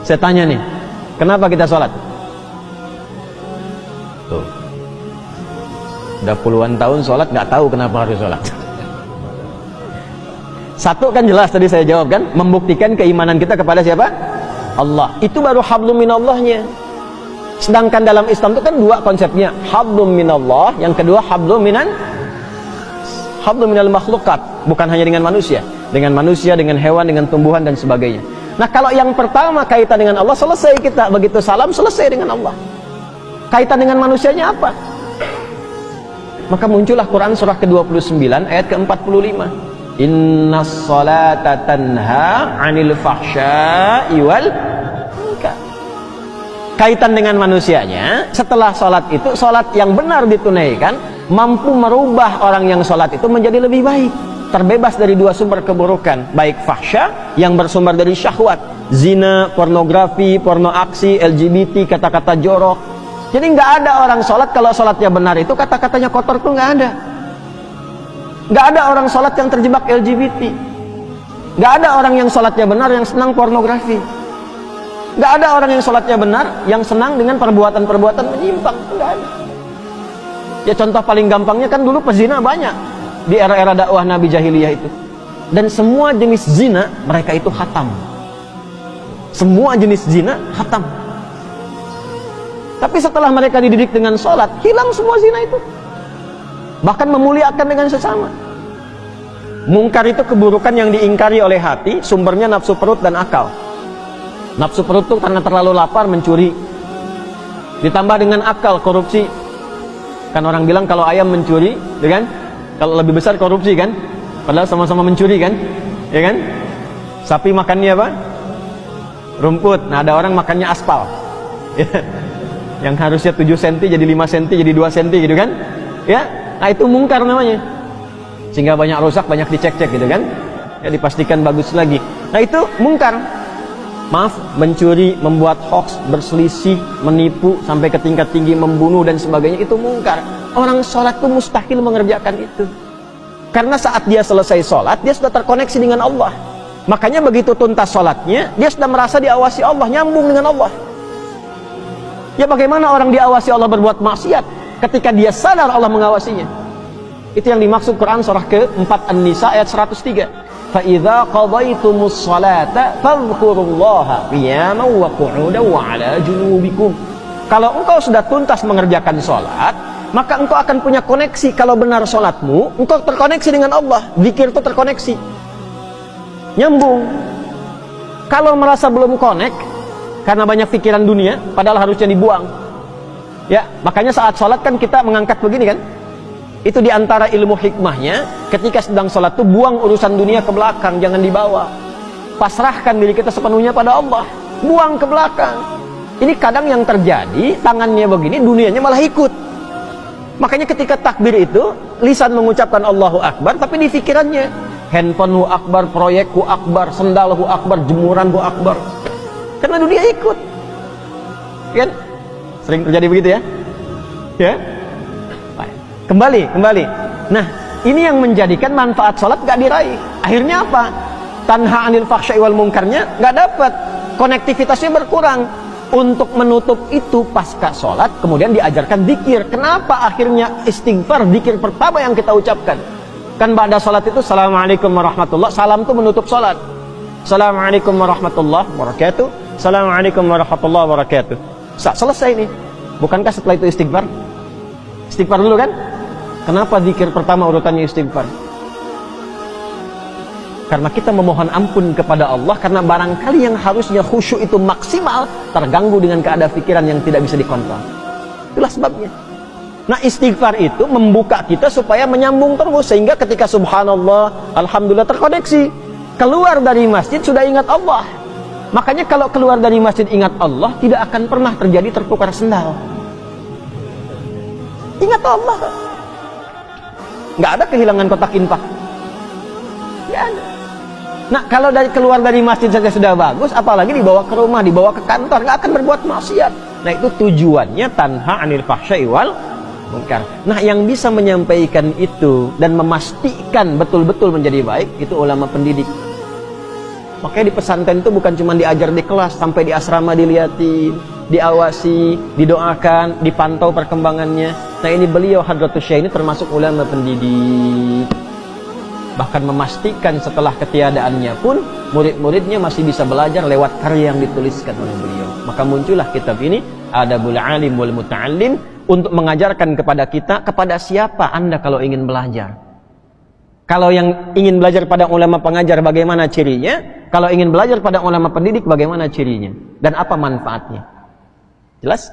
Saya tanya nih, kenapa kita sholat? Tuh, udah puluhan tahun sholat, nggak tahu kenapa harus sholat. Satu kan jelas tadi saya jawab kan, membuktikan keimanan kita kepada siapa? Allah. Itu baru hablum minallahnya. Sedangkan dalam Islam itu kan dua konsepnya, hablum minallah, yang kedua hablum minal makhlukat, bukan hanya dengan manusia, dengan hewan, dengan tumbuhan dan sebagainya. Nah, kalau yang pertama kaitan dengan Allah, selesai kita, begitu salam selesai dengan Allah. Kaitan dengan manusianya apa? Maka muncullah Quran surah ke-29 ayat ke-45. Innas salata tanha 'anil fahsya'i wal munkar. Kaitan dengan manusianya, setelah salat itu, salat yang benar ditunaikan mampu merubah orang yang salat itu menjadi lebih baik, terbebas dari dua sumber keburukan, baik fahsya yang bersumber dari syahwat, zina, pornografi, porno aksi, LGBT, kata-kata jorok. Jadi nggak ada orang sholat kalau sholatnya benar itu kata-katanya kotor tuh nggak ada. Nggak ada orang sholat yang terjebak LGBT. Nggak ada orang yang sholatnya benar yang senang pornografi. Nggak ada orang yang sholatnya benar yang senang dengan perbuatan-perbuatan menyimpang. Nggak ada. Ya contoh paling gampangnya kan dulu pezina banyak di era-era dakwah Nabi Jahiliyah itu. Dan semua jenis zina mereka itu khatam. Semua jenis zina khatam. Tapi setelah mereka dididik dengan sholat, hilang semua zina itu. Bahkan memuliakan dengan sesama. Mungkar itu keburukan yang diingkari oleh hati, sumbernya nafsu perut dan akal. Nafsu perut itu karena terlalu lapar mencuri. Ditambah dengan akal, korupsi. Kan orang bilang kalau ayam mencuri, ya kan? Kalau lebih besar korupsi kan? Padahal sama-sama mencuri kan? Ya kan? Sapi makannya apa? Rumput. Nah, ada orang makannya aspal. Yang harusnya 7 cm jadi 5 cm jadi 2 cm gitu kan, ya. Nah, itu mungkar namanya, sehingga banyak rusak, banyak dicek-cek gitu kan, ya, dipastikan bagus lagi. Nah, itu mungkar. Maaf, mencuri, membuat hoax, berselisih, menipu sampai ke tingkat tinggi, membunuh dan sebagainya, itu mungkar. Orang sholat itu mustahil mengerjakan itu, karena saat dia selesai sholat dia sudah terkoneksi dengan Allah. Makanya begitu tuntas sholatnya dia sudah merasa diawasi Allah, nyambung dengan Allah. Ya bagaimana orang diawasi Allah berbuat maksiat ketika dia sadar Allah mengawasinya? Itu yang dimaksud Quran surah ke-4 An-Nisa ayat 103. Fa idza qadaytumus salata fadhkurullaha qiyaman wa qu'udan wa 'ala junubikum. Kalau engkau sudah tuntas mengerjakan salat, maka engkau akan punya koneksi. Kalau benar salatmu, engkau terkoneksi dengan Allah. Zikir itu terkoneksi. Nyambung. Kalau merasa belum connect karena banyak pikiran dunia, padahal harusnya dibuang. Ya, makanya saat sholat kan kita mengangkat begini kan. Itu diantara ilmu hikmahnya, ketika sedang sholat tuh buang urusan dunia ke belakang, jangan dibawa. Pasrahkan diri kita sepenuhnya pada Allah, buang ke belakang. Ini kadang yang terjadi, tangannya begini, dunianya malah ikut. Makanya ketika takbir itu, lisan mengucapkan Allahu Akbar, tapi di pikirannya handphonemu akbar, proyekku akbar, sendalku akbar, jemuranku akbar. Karena dunia ikut, kan? Sering terjadi begitu ya, ya. Kembali. Nah, ini yang menjadikan manfaat sholat gak diraih. Akhirnya apa? Tanha 'anil fahsya'i wal munkarnya gak dapat, konektivitasnya berkurang. Untuk menutup itu pasca sholat, kemudian diajarkan zikir. Kenapa akhirnya istighfar, zikir pertama yang kita ucapkan? Kan pada sholat itu Assalamualaikum warahmatullah, salam itu menutup sholat. Assalamualaikum warahmatullahi wabarakatuh. Assalamualaikum warahmatullahi wabarakatuh. Selesai nih. Bukankah setelah itu istighfar? Istighfar dulu kan? Kenapa zikir pertama urutannya istighfar? Karena kita memohon ampun kepada Allah, karena barangkali yang harusnya khusyuk itu maksimal terganggu dengan keadaan pikiran yang tidak bisa dikontrol. Itulah sebabnya. Nah, istighfar itu membuka kita supaya menyambung terus, sehingga ketika subhanallah, alhamdulillah terkoneksi. Keluar dari masjid sudah ingat Allah. Makanya kalau keluar dari masjid ingat Allah, tidak akan pernah terjadi tertukar sendal. Ingat Allah. Nggak ada kehilangan kotak infak. Nggak ada. Nah, kalau keluar dari masjid saja sudah bagus, apalagi dibawa ke rumah, dibawa ke kantor, nggak akan berbuat maksiat. Nah, itu tujuannya tanha 'anil fahsya'i wal munkar. Nah, yang bisa menyampaikan itu dan memastikan betul-betul menjadi baik, itu ulama pendidik. Makanya di pesantren itu bukan cuma diajar di kelas, sampai di asrama dilihatin, diawasi, didoakan, dipantau perkembangannya. Nah ini beliau Hadratus Syekh ini termasuk ulama pendidik. Bahkan memastikan setelah ketiadaannya pun murid-muridnya masih bisa belajar lewat karya yang dituliskan oleh beliau. Maka muncullah kitab ini, Adabul Alim wal Muta'allim, untuk mengajarkan kepada kita, kepada siapa Anda kalau ingin belajar. Kalau yang ingin belajar pada ulama pengajar, bagaimana cirinya? Kalau ingin belajar pada ulama pendidik, bagaimana cirinya? Dan apa manfaatnya? Jelas?